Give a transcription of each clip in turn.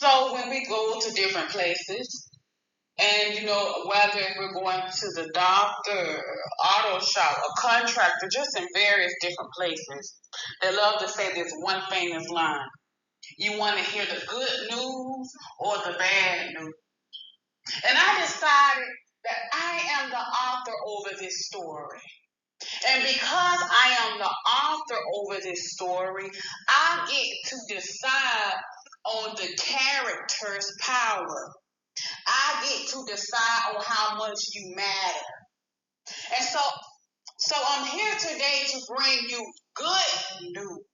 So when we go to different places, and whether we're going to the doctor, auto shop, a contractor, just in various different places, they love to say this one famous line. You want to hear the good news or the bad news? And I decided that I am the author over this story. And because I am the author over this story, I get to decide on the character's power. I get to decide on how much you matter. And so I'm here today to bring you good news.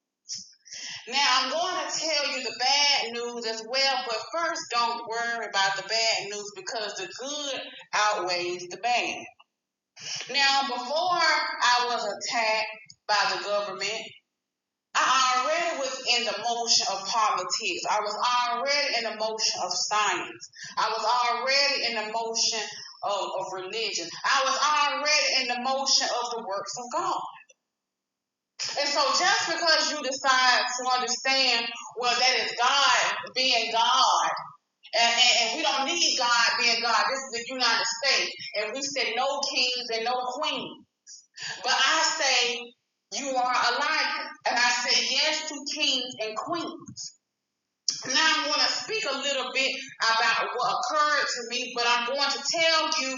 Now I'm going to tell you the bad news as well, but first don't worry about the bad news because the good outweighs the bad. Now before I was attacked by the government, I already was in the motion of politics. I was already in the motion of science. I was already in the motion of religion. I was already in the motion of the works of God. And so just because you decide to understand, well, that is God being God, and we don't need God being God. This is the United States, and we say no kings and no queens. But I say you are a liar, and I say yes to kings and queens. Now I'm going to speak a little bit about what occurred to me, but I'm going to tell you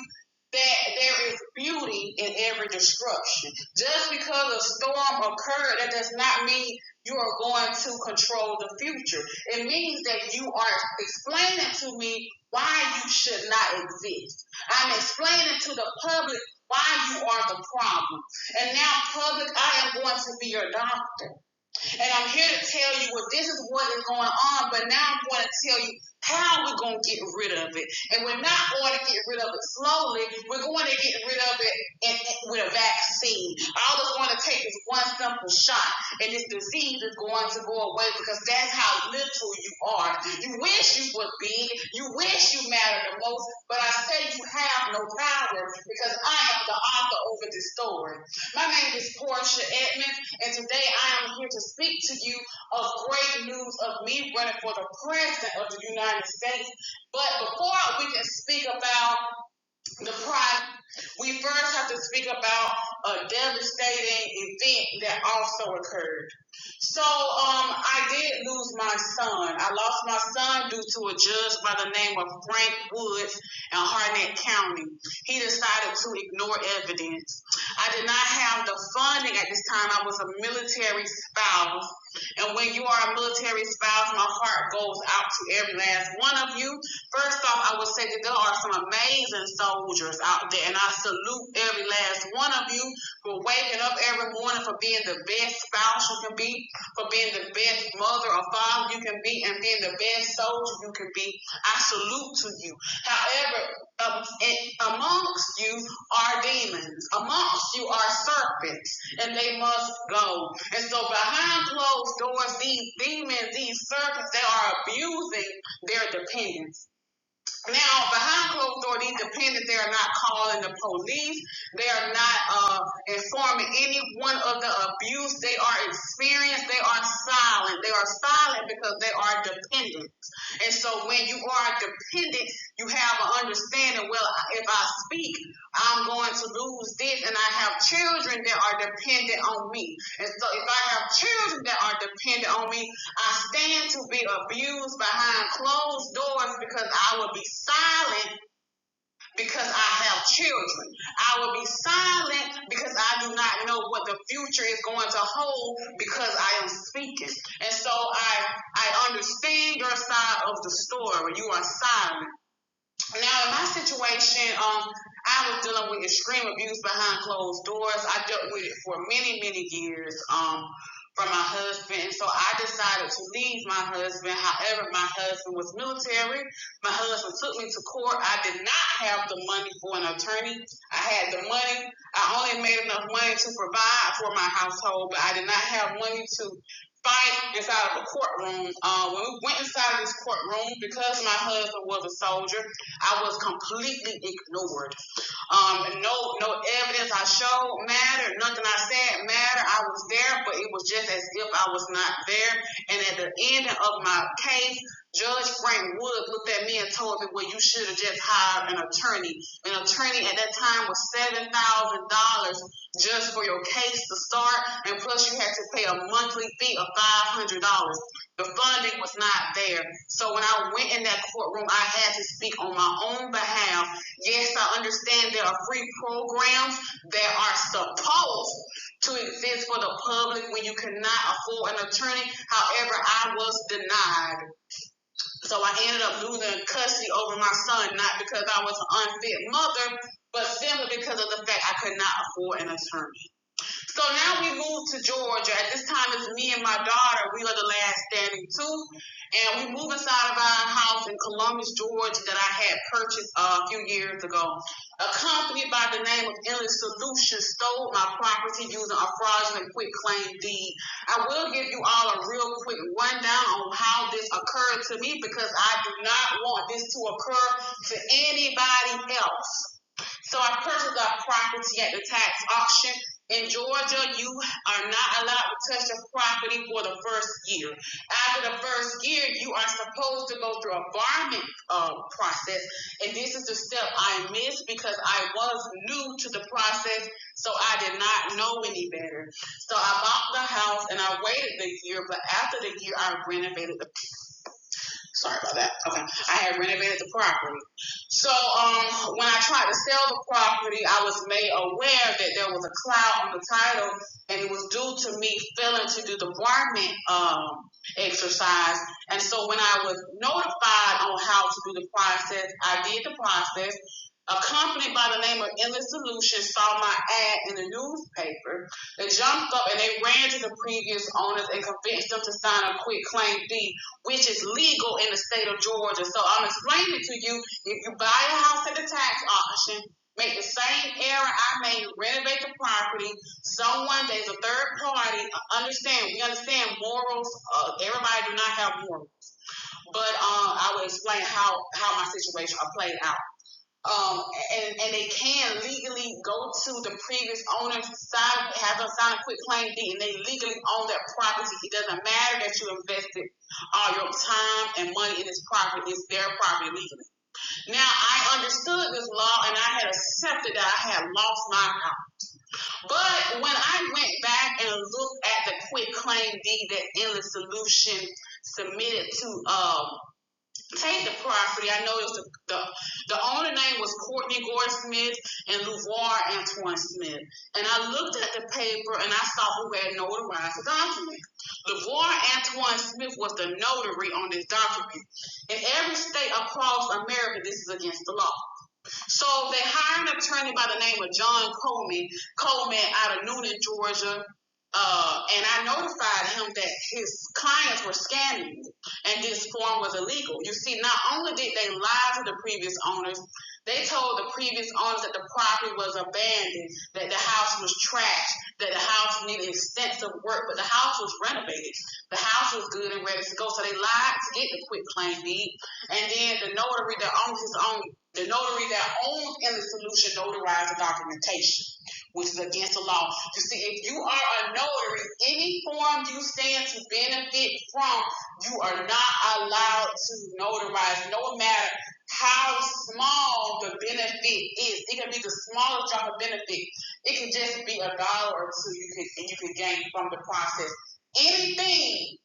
that there is beauty in every destruction. Just because a storm occurred, that does not mean you are going to control the future. It means that you are explaining to me why you should not exist. I'm explaining to the public why you are the problem. And now, public, I am going to be your doctor. And I'm here to tell you, well, this is what is going on, but now I'm going to tell you how we're going to get rid of it. And we're not going to get rid of it slowly. We're going to get rid of it with a vaccine. All it's going to take is one simple shot, and this disease is going to go away because that's how little you are. You wish you were big. You wish you mattered the most, but I say you have no power because I am the author over this story. My name is Portia Edmonds, and today I am here to speak to you of great news of me running for the president of the United States. But before we can speak about the prize, we first have to speak about a devastating event that also occurred. So I did lose my son. I lost my son due to a judge by the name of Frank Woods in Harnett County. He decided to ignore evidence. I did not have the funding at this time. I was a military spouse. And when you are a military spouse, my heart goes out to every last one of you. First off, I would say that there are some amazing soldiers out there, and I salute every last one of you for waking up every morning, for being the best spouse you can be, for being the best mother or father you can be, and being the best soldier you can be. I salute to you. However, amongst you are demons. Amongst you are serpents, and they must go. And so behind closed doors, these demons, these serpents, they are abusing their dependents. Now, behind closed doors, these dependents, they are not calling the police. They are not informing anyone of the abuse they are experiencing. They are silent. They are silent because they are dependents. And so when you are dependent, you have an understanding, well, if I speak, I'm going to lose this, and I have children that are dependent on me. And so if I have children that are dependent on me, I stand to be abused behind closed doors because I will be silent because I have children. I will be silent because I do not know what the future is going to hold because I am speaking. And so I understand your side of the story. You are silent. Now, in my situation, I was dealing with extreme abuse behind closed doors. I dealt with it for many, many years from my husband. And so I decided to leave my husband. However, my husband was military. My husband took me to court. I did not have the money for an attorney. I had the money. I only made enough money to provide for my household, but I did not have money to fight inside of a courtroom. When we went inside of this courtroom, because my husband was a soldier, I was completely ignored. No evidence I showed mattered. Nothing I said mattered. I was there, but it was just as if I was not there. And at the end of my case, Judge Frank Wood looked at me and told me, well, you should have just hired an attorney. An attorney at that time was $7,000 just for your case to start, and plus you had to pay a monthly fee of $500. The funding was not there. So when I went in that courtroom, I had to speak on my own behalf. Yes, I understand there are free programs that are supposed to exist for the public when you cannot afford an attorney. However, I was denied. So I ended up losing custody over my son, not because I was an unfit mother, but simply because of the fact I could not afford an attorney. So now we moved to Georgia. At this time, it's me and my daughter. We are the last standing two. And we moved inside of our house in Columbus, Georgia that I had purchased a few years ago. A company by the name of Endless Solutions stole my property using a fraudulent quitclaim deed. I will give you all a real quick rundown on how this occurred to me because I do not want this to occur to anybody else. So I purchased a property at the tax auction. In Georgia, you are not allowed to touch a property for the first year. After the first year, you are supposed to go through a barment process, and this is the step I missed because I was new to the process, so I did not know any better. So I bought the house, and I waited the year, but after the year, I renovated the Sorry about that. Okay. I had renovated the property. So when I tried to sell the property, I was made aware that there was a cloud on the title, and it was due to me failing to do the barment exercise. And so when I was notified on how to do the process, I did the process. A company by the name of Endless Solutions saw my ad in the newspaper. They jumped up and they ran to the previous owners and convinced them to sign a quitclaim deed, which is legal in the state of Georgia. So I'm explaining to you, if you buy a house at the tax auction, make the same error I made, renovate the property, there's a third party, we understand morals, everybody do not have morals. But I will explain how my situation played out. And they can legally go to the previous owner, have them sign a quitclaim deed, and they legally own that property. It doesn't matter that you invested all your time and money in this property; it's their property legally. Now, I understood this law, and I had accepted that I had lost my house. But when I went back and looked at the quitclaim deed that Endless Solution submitted to take the property, I noticed the owner name was Courtney Gore Smith and LeVar Antoine Smith. And I looked at the paper and I saw who had notarized the document. LeVar Antoine Smith was the notary on this document. In every state across America, this is against the law. So they hired an attorney by the name of John Coleman out of Noonan, Georgia. And I notified him that his clients were scamming me, and this form was illegal. You see, not only did they lie to the previous owners, they told the previous owners that the property was abandoned, that the house was trashed, that the house needed extensive work, but the house was renovated. The house was good and ready to go, so they lied to get the quitclaim deed. And then the notary that owns Endless Solution notarized the documentation, which is against the law. You see, if you are a notary, any form you stand to benefit from, you are not allowed to notarize, no matter how small the benefit is. It can be the smallest drop of benefit. It can just be $1 or $2 you can gain from the process. Anything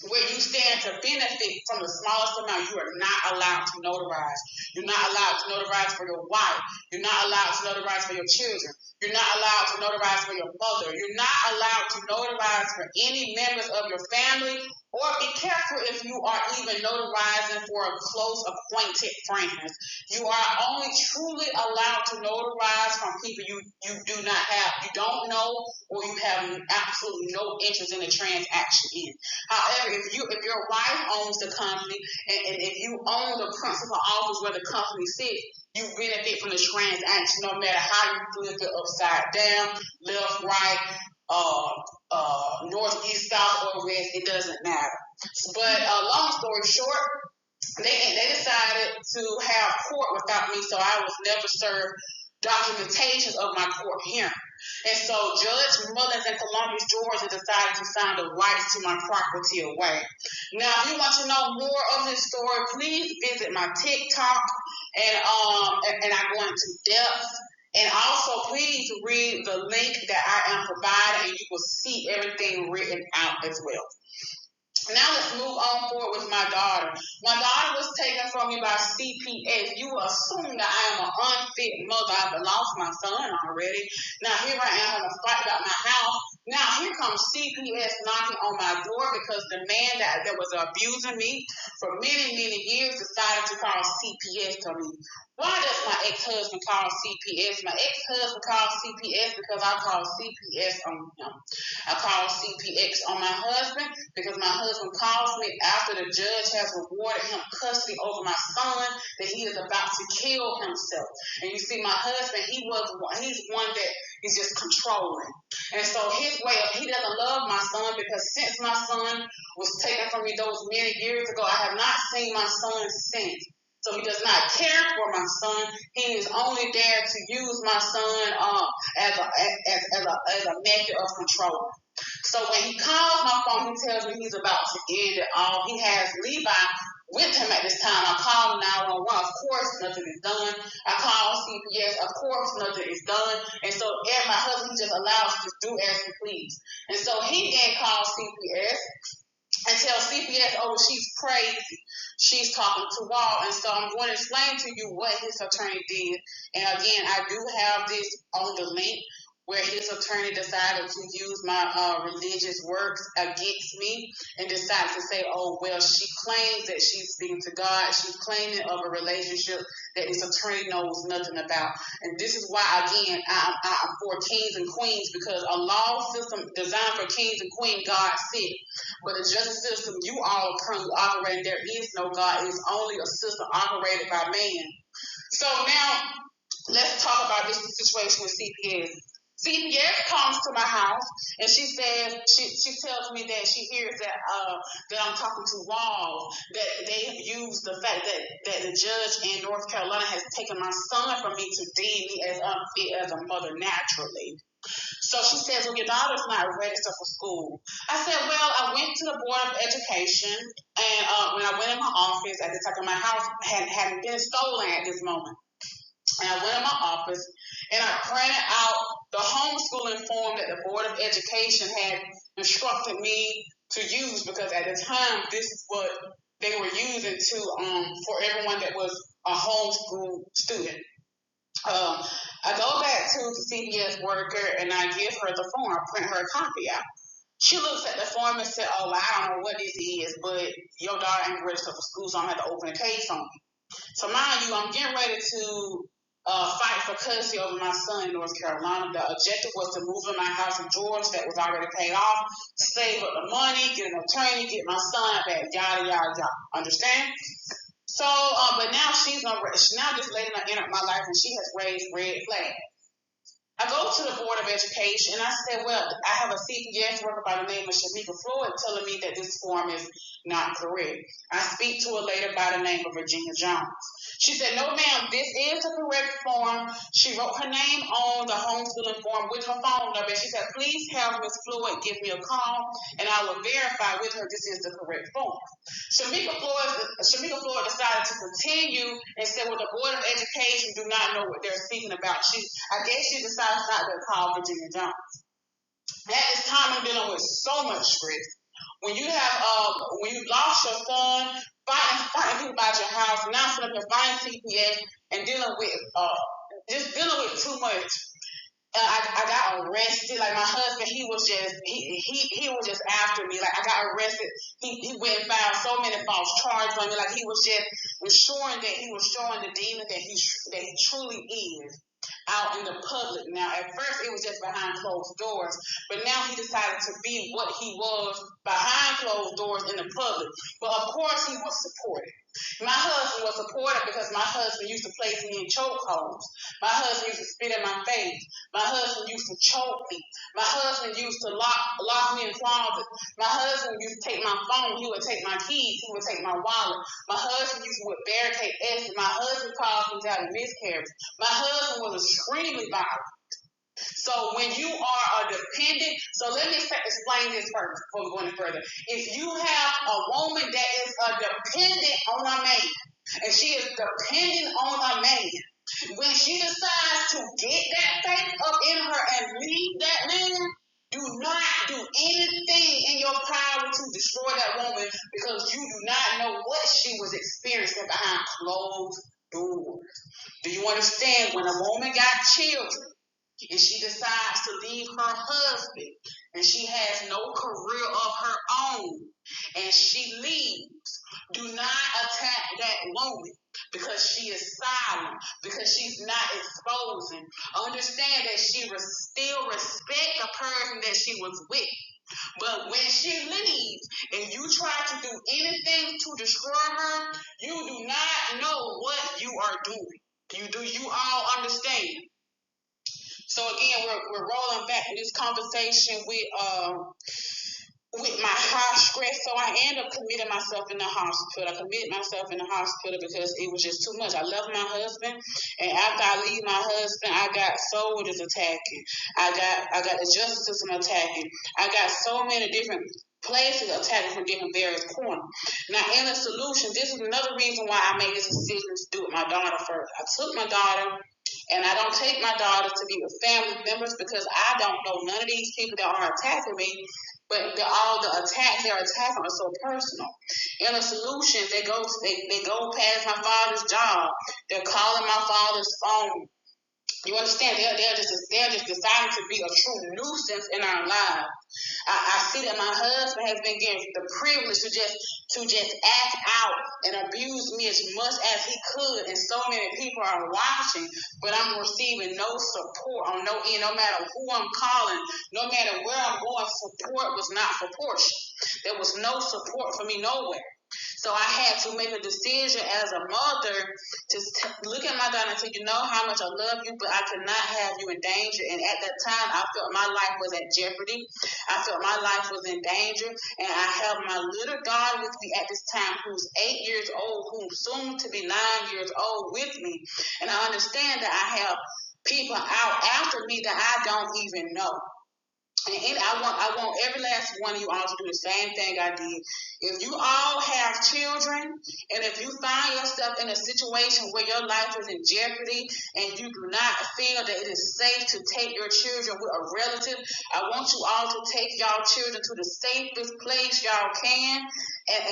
where you stand to benefit from the smallest amount, you are not allowed to notarize. You're not allowed to notarize for your wife. You're not allowed to notarize for your children. You're not allowed to notarize for your mother. You're not allowed to notarize for any members of your family, or be careful if you are even notarizing for a close acquainted friends. You are only truly allowed to notarize from people you don't know, or you have absolutely no interest in the transaction in. However, if your wife owns the company, and if you own the principal office where the company sits, you benefit from the transaction no matter how you flip it upside down, left, right, north, east, south, or west. It doesn't matter. But long story short, they decided to have court without me, so I was never served documentation of my court hearing. And so Judge Mullins in Columbus, Georgia decided to sign the rights to my property away. Now, if you want to know more of this story, please visit my TikTok, and I go into depth. And also, please read the link that I am providing, and you will see everything written out as well. Now let's move on forward with my daughter. My daughter was taken from me by CPS. You will assume that I am an unfit mother. I've lost my son already. Now here I am having a fight about my house. Now here comes CPS knocking on my door because the man that was abusing me for many, many years decided to call CPS on me. Why does my ex-husband call CPS? My ex-husband called CPS because I called CPS on him. I called CPS on my husband because my husband calls me after the judge has rewarded him custody over my son that he is about to kill himself. And you see, my husband, he's one that is just controlling. And so he doesn't love my son because since my son was taken from me those many years ago, I have not seen my son since. So he does not care for my son. He is only there to use my son as a method of control. So when he calls my phone, he tells me he's about to end it all. He has Levi with him at this time. I call 911. Of course, nothing is done. I call CPS. Of course, nothing is done. And so my husband just allows to do as he please. And so he then calls CPS and tells CPS, oh, she's crazy. She's talking to Wall. And so I'm going to explain to you what his attorney did. And again, I do have this on the link where his attorney decided to use my religious works against me and decided to say, oh, well, she claims that she's speaking to God. She's claiming of a relationship that this attorney knows nothing about. And this is why, again, I'm for kings and queens, because a law system designed for kings and queens, God said. But the justice system you all currently operate, there is no God. It is only a system operated by man. So now let's talk about this situation with CPS. CPS comes to my house and she says she tells me that she hears that I'm talking to Wall, that they use the fact that the judge in North Carolina has taken my son from me to deem me as unfit as a mother naturally. So she says, well, your daughter's not registered for school. I said, well, I went to the Board of Education, and when I went in my office at the time, my house hadn't been stolen at this moment. And I went in my office and I printed out the homeschooling form that the Board of Education had instructed me to use, because at the time this is what they were using to for everyone that was a homeschool student. I go back to the CPS worker and I give her the form, print her a copy out. She looks at the form and said, oh, I don't know what this is, but your daughter ain't registered for school, so I'm going to have to open a case on you. So mind you, I'm getting ready to fight for custody over my son in North Carolina. The objective was to move in my house in Georgia that was already paid off, save up the money, get an attorney, get my son back, yada, yada, yada. Understand? So, but now now this lady entered my life and she has raised red flags. I go to the Board of Education and I said, well, I have a CPS worker by the name of Shamika Floyd telling me that this form is not correct. I speak to a lady by the name of Virginia Jones. She said, no, ma'am, this is the correct form. She wrote her name on the homeschooling form with her phone number. She said, please have Ms. Floyd give me a call and I will verify with her this is the correct form. Shamika Floyd decided to continue and said, well, the Board of Education do not know what they're speaking about. I guess she decided not to call Virginia Jones. At this time, I'm dealing with so much stress. When you lost your son, fighting people about your house, now sitting up here fighting CPS and dealing with too much. I got arrested. Like my husband, he was just after me. Like I got arrested. He went and filed so many false charges on me. Like he was just ensuring that he was showing the demon that he truly is out in the public. Now, at first, it was just behind closed doors, but now he decided to be what he was behind closed doors in the public. But of course, he was supported. My husband was supported because my husband used to place me in chokeholds. My husband used to spit in my face. My husband used to choke me. My husband used to lock me in closets. My husband used to take my phone. He would take my keys. He would take my wallet. My husband used to barricade exit. My husband caused me to have a miscarriage. My husband was extremely violent. So when you are a dependent, so let me explain this first before we go any further. If you have a woman that is a dependent on a man, and she is dependent on a man, when she decides to get that faith up in her and leave that man, do not do anything in your power to destroy that woman, because you do not know what she was experiencing behind closed doors. Do you understand? When a woman got children and she decides to leave her husband and she has no career of her own and she leaves, do not attack that woman because she is silent, because she's not exposing. Understand that she still respect the person that she was with. But when she leaves and you try to do anything to destroy her, you do not know what you are doing. You all understand? So again, we're rolling back in this conversation with my high stress. So I ended up committing myself in the hospital. I committed myself in the hospital because it was just too much. I left my husband, and after I leave my husband, I got soldiers attacking. I got the justice system attacking. I got so many different places attacking from different various corners. Now, in the solution, this is another reason why I made this decision to do it with my daughter first. I took my daughter. And I don't take my daughter to be with family members because I don't know none of these people that are attacking me, but all the attacks they're attacking are so personal. In the solution, they go past my father's job. They're calling my father's phone. You understand? They're just deciding to be a true nuisance in our lives. I see that my husband has been given the privilege to just act out and abuse me as much as he could, and so many people are watching, but I'm receiving no support on no end. No matter who I'm calling, no matter where I'm going, support was not for Portia. There was no support for me nowhere. So I had to make a decision as a mother to look at my daughter and say, you know how much I love you, but I cannot have you in danger. And at that time, I felt my life was at jeopardy. I felt my life was in danger. And I have my little daughter with me at this time who's 8 years old, who's soon to be 9 years old with me. And I understand that I have people out after me that I don't even know. And I want every last one of you all to do the same thing I did. If you all have children, and if you find yourself in a situation where your life is in jeopardy, and you do not feel that it is safe to take your children with a relative, I want you all to take y'all children to the safest place y'all can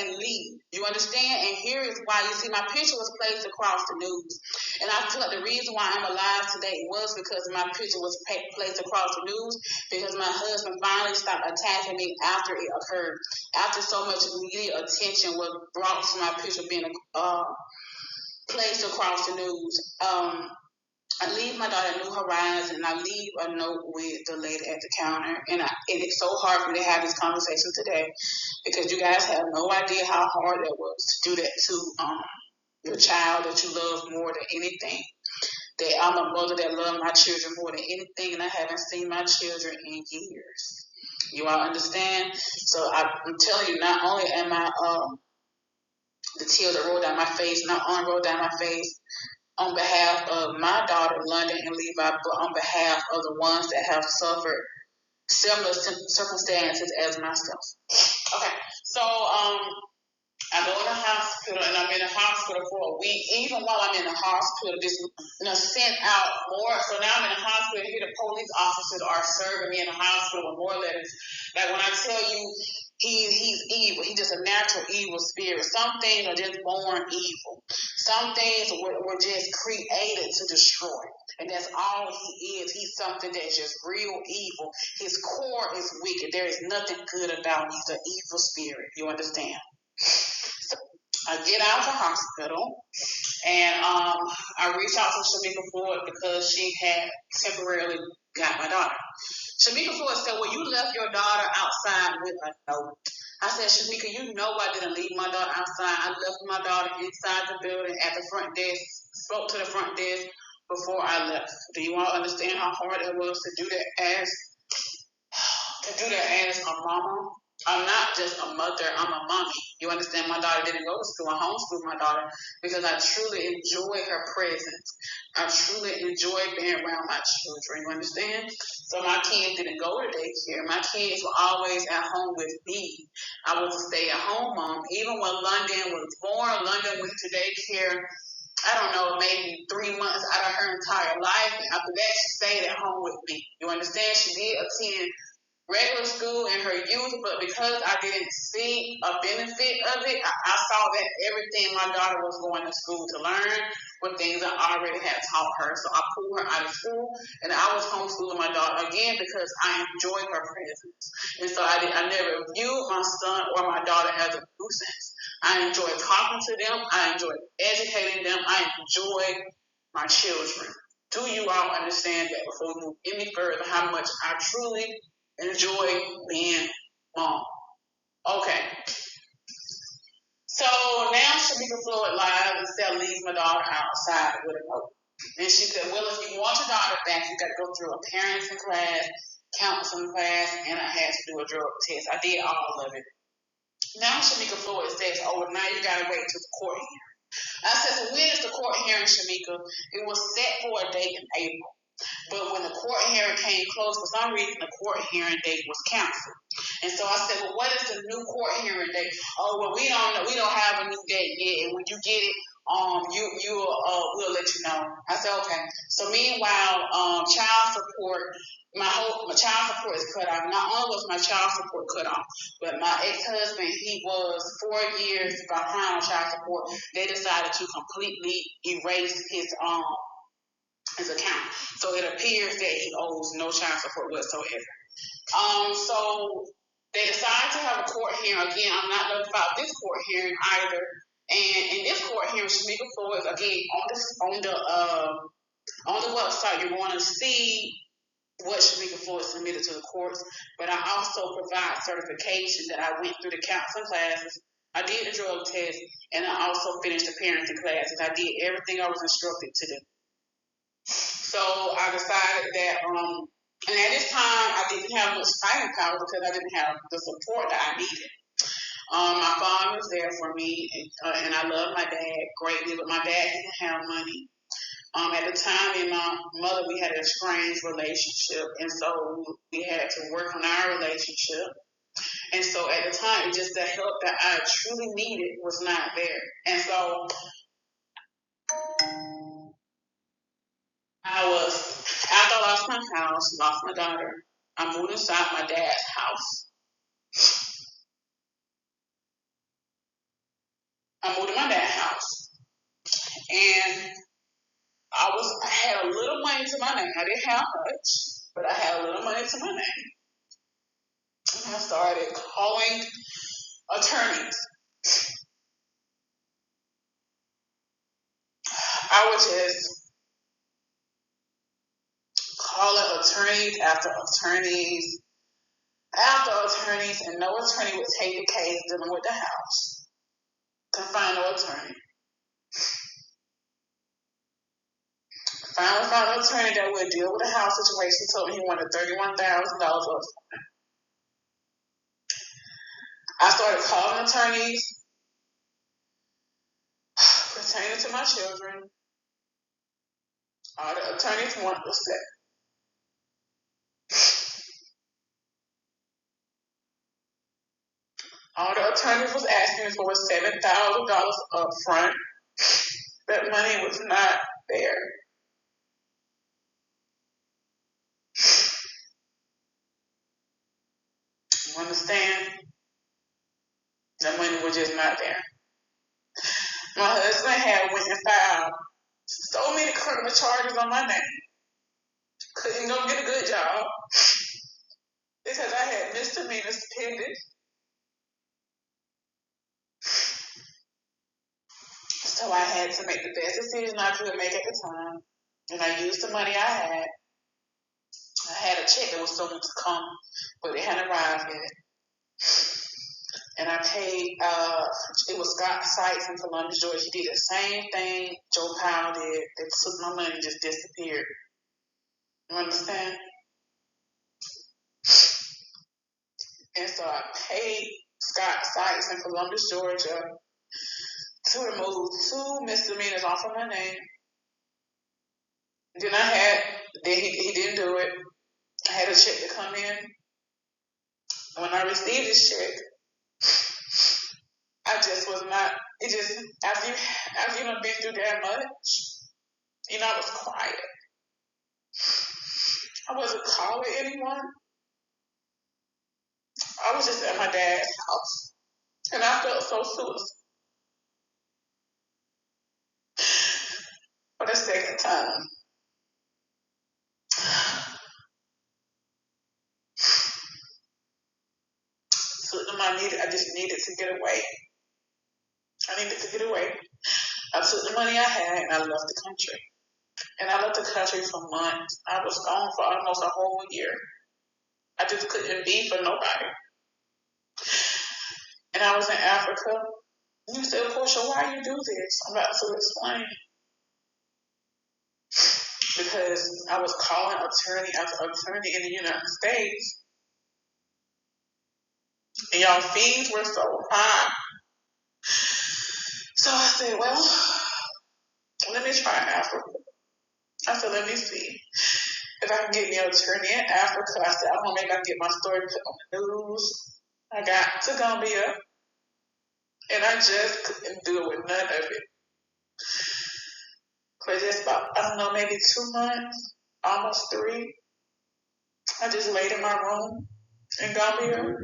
and leave. You understand? And here is why. You see, my picture was placed across the news. And I feel like the reason why I'm alive today was because my picture was placed across the news, because my husband finally stopped attacking me after it occurred. After so much media attention was brought to my picture being placed across the news. I leave my daughter New Horizon, and I leave a note with the lady at the counter. And it's so hard for me to have this conversation today because you guys have no idea how hard it was to do that to your child that you love more than anything. That I'm a mother that loves my children more than anything, and I haven't seen my children in years. You all understand? So I'm telling you, not only am I the tears that roll down my face, not only roll down my face on behalf of my daughter London and Levi, but on behalf of the ones that have suffered similar circumstances as myself. Okay, so I go to the hospital, and I'm in the hospital for a week. Even while I'm in the hospital, this sent out more. So now I'm in the hospital. Here, the police officers are serving me in the hospital with more letters. Like when I tell you, he's evil. He's just a natural evil spirit. Some things are just born evil. Some things were just created to destroy. And that's all he is. He's something that's just real evil. His core is wicked. There is nothing good about him. He's an evil spirit. You understand? So I get out of the hospital, and I reached out to Shamika Ford because she had temporarily got my daughter. Shamika Ford said, well, you left your daughter outside with a note. I said, Shamika, you know I didn't leave my daughter outside. I left my daughter inside the building at the front desk, spoke to the front desk before I left. Do you all understand how hard it was to do that as a mama? I'm not just a mother, I'm a mommy. You understand? My daughter didn't go to school. I homeschooled my daughter because I truly enjoy her presence. I truly enjoy being around my children. You understand? So my kids didn't go to daycare. My kids were always at home with me. I was a stay-at-home mom. Even when London was born, London went to daycare. I don't know, maybe 3 months out of her entire life. And after that, she stayed at home with me. You understand? She did attend regular school in her youth, but because I didn't see a benefit of it, I saw that everything my daughter was going to school to learn were things I already had taught her. So I pulled her out of school, and I was homeschooling my daughter again because I enjoyed her presence. And so I never viewed my son or my daughter as a nuisance. I enjoy talking to them. I enjoy educating them. I enjoy my children. Do you all understand that before we move any further, how much I truly enjoy being mom? Okay. So now Shamika Floyd live and Stella leaves my daughter outside with a note. And she said, well, if you want your daughter back, you got to go through a parenting class, counseling class, and I had to do a drug test. I did all of it. Now Shamika Floyd says, oh, well, now you got to wait till the court hearing. I said, so when is the court hearing, Shamika? It was set for a date in April. But when the court hearing came close, for some reason the court hearing date was canceled. And so I said, well, what is the new court hearing date? Oh, well, we don't know. We don't have a new date yet. And when you get it, we'll let you know. I said, okay. So meanwhile, child support, my child support is cut off. Not only was my child support cut off, but my ex-husband, he was 4 years behind on child support. They decided to completely erase his account. So it appears that he owes no child support whatsoever. So they decided to have a court hearing. Again, I'm not notified of this court hearing either. And in this court hearing, Shamika Floyd, again, on the website, you're going to see what Shamika Floyd submitted to the courts. But I also provide certification that I went through the counseling classes. I did the drug test, and I also finished the parenting classes. I did everything I was instructed to do. So I decided that, and at this time I didn't have much fighting power because I didn't have the support that I needed. My father was there for me, and I love my dad greatly, but my dad didn't have money. At the time, me and my mother, we had a strange relationship, and so we had to work on our relationship. And so at the time, just the help that I truly needed was not there. And so after I lost my house, lost my daughter, I moved inside my dad's house. I moved to my dad's house. And I had a little money to my name. I didn't have much, but I had a little money to my name. And I started calling attorneys. I would just calling attorneys after attorneys, and no attorney would take the case dealing with the house. Couldn't find no attorney. Finally found an attorney that would deal with the house situation. He told me he wanted $31,000 worth. I started calling attorneys pertaining to my children. All the attorneys wanted to say. All the attorneys was asking for was $7,000 up front. That money was not there. You understand? That money was just not there. My husband had went and filed so many criminal charges on my name. Couldn't go get a good job because I had misdemeanors pending. So I had to make the best decision I could make at the time. And I used the money I had. I had a check that was soon to come, but it hadn't arrived yet. And I paid, it was Scott Sykes in Columbus, Georgia. He did the same thing Joe Powell did. They took my money and just disappeared. You understand? And so I paid Scott Sykes in Columbus, Georgia, to remove 2 misdemeanors off of my name. Then he didn't do it. I had a check to come in. And when I received this check, I just was not, it just, after you've been through that much, I was quiet. I wasn't calling anyone. I was just at my dad's house. And I felt so suicidal for the second time. I just needed to get away. I needed to get away. I took the money I had and I left the country. And I left the country for months. I was gone for almost a whole year. I just couldn't be for nobody. And I was in Africa. And you said, Portia, why you do this? I'm about to explain. Because I was calling attorney after attorney in the United States. And y'all fees were so high. So I said, well, let me try Africa. I said, let me see if I can get me an attorney in Africa. I said, I don't know, maybe I can get my story put on the news. I got to Gambia, and I just couldn't do it with none of it. For just about, I don't know, maybe 2 months, almost 3, I just laid in my room in Gambia.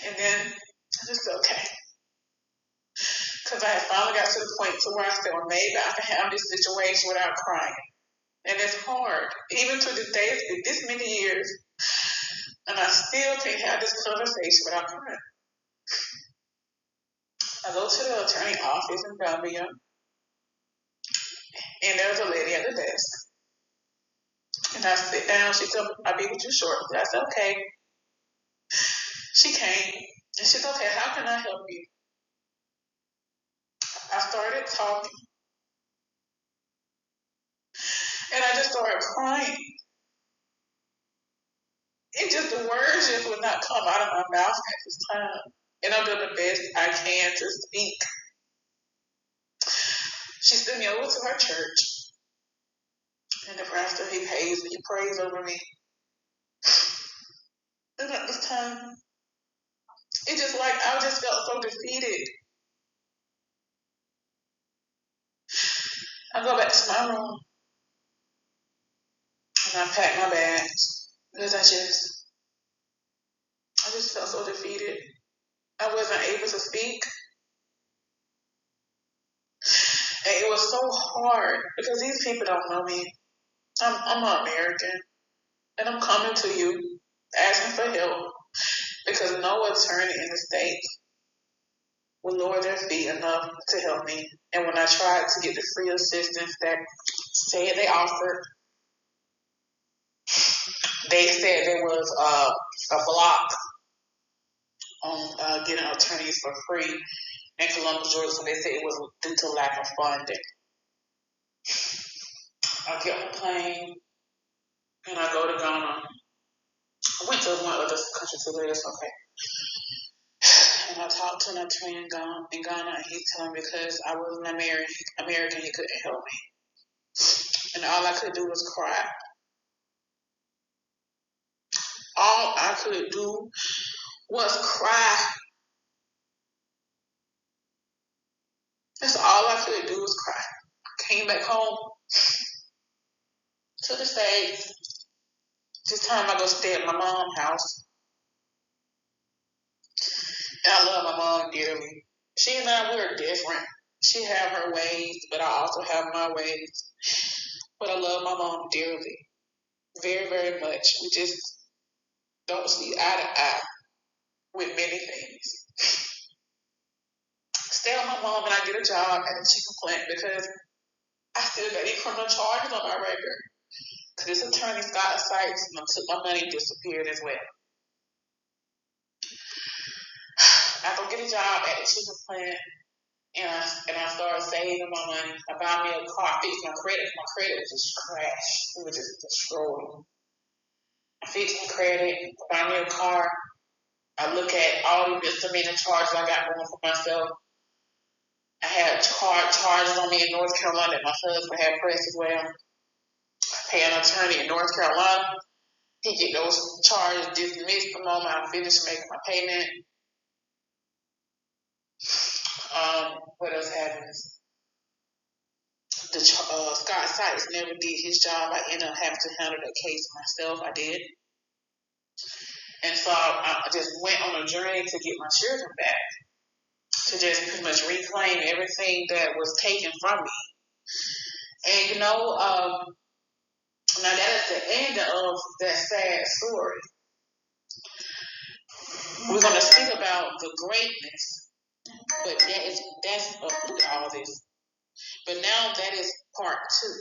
And then I just said, okay. Because I had finally got to the point to where I said, well, maybe I can have this situation without crying. And it's hard, even to this day, it's been this many years, and I still can't have this conversation without crying. I go to the attorney office in Gambia, and there's a lady at the desk. And I sit down, she told me, I'll be with you shortly. I said, okay. She came, and she said, okay, how can I help you? I started talking, and I just started crying. The words just would not come out of my mouth at this time. And I'm doing the best I can to speak. She sent me over to her church. And the pastor, he prays over me. And at this time, it just like, I just felt so defeated. I go back to my room. And I pack my bags. Because I just felt so defeated. I wasn't able to speak. And it was so hard because these people don't know me. I'm an American. And I'm coming to you asking for help because no attorney in the States will lower their fee enough to help me. And when I tried to get the free assistance that said they offered, they said there was a block on getting attorneys for free in Columbus, Georgia. So they said it was due to lack of funding. I get on a plane and I go to Ghana. I went to one other country to live, okay. And I talked to an attorney in Ghana, and he's telling me because I was an American, he couldn't help me. And all I could do was cry. All I could do was cry. That's all I could do was cry. I came back home to the States. This time I go stay at my mom's house. And I love my mom dearly. She and I, we're different. She have her ways, but I also have my ways. But I love my mom dearly. Very, very much. We just don't see eye to eye with many things. Stay with my mom and I get a job at a chicken plant because I still got any criminal charges on my record. Because this attorney, Scott Sykes, took my money and disappeared as well. I go get a job at the chicken plant and I started saving my money. I bought me a car, fixed my credit. My credit was just crashed. It was just destroyed. fix my credit, buy me a car. I look at all the misdemeanor charges I got going for myself. I had charges on me in North Carolina that my husband had pressed as well. I pay an attorney in North Carolina. He get those charges dismissed the moment I finish making my payment. What else happens? The Scott Sykes never did his job. I ended up having to handle that case myself. I did. And so I just went on a journey to get my children back, to just pretty much reclaim everything that was taken from me. And now that is the end of that sad story. We're going to speak about the greatness, but look at all this. But now that is part two.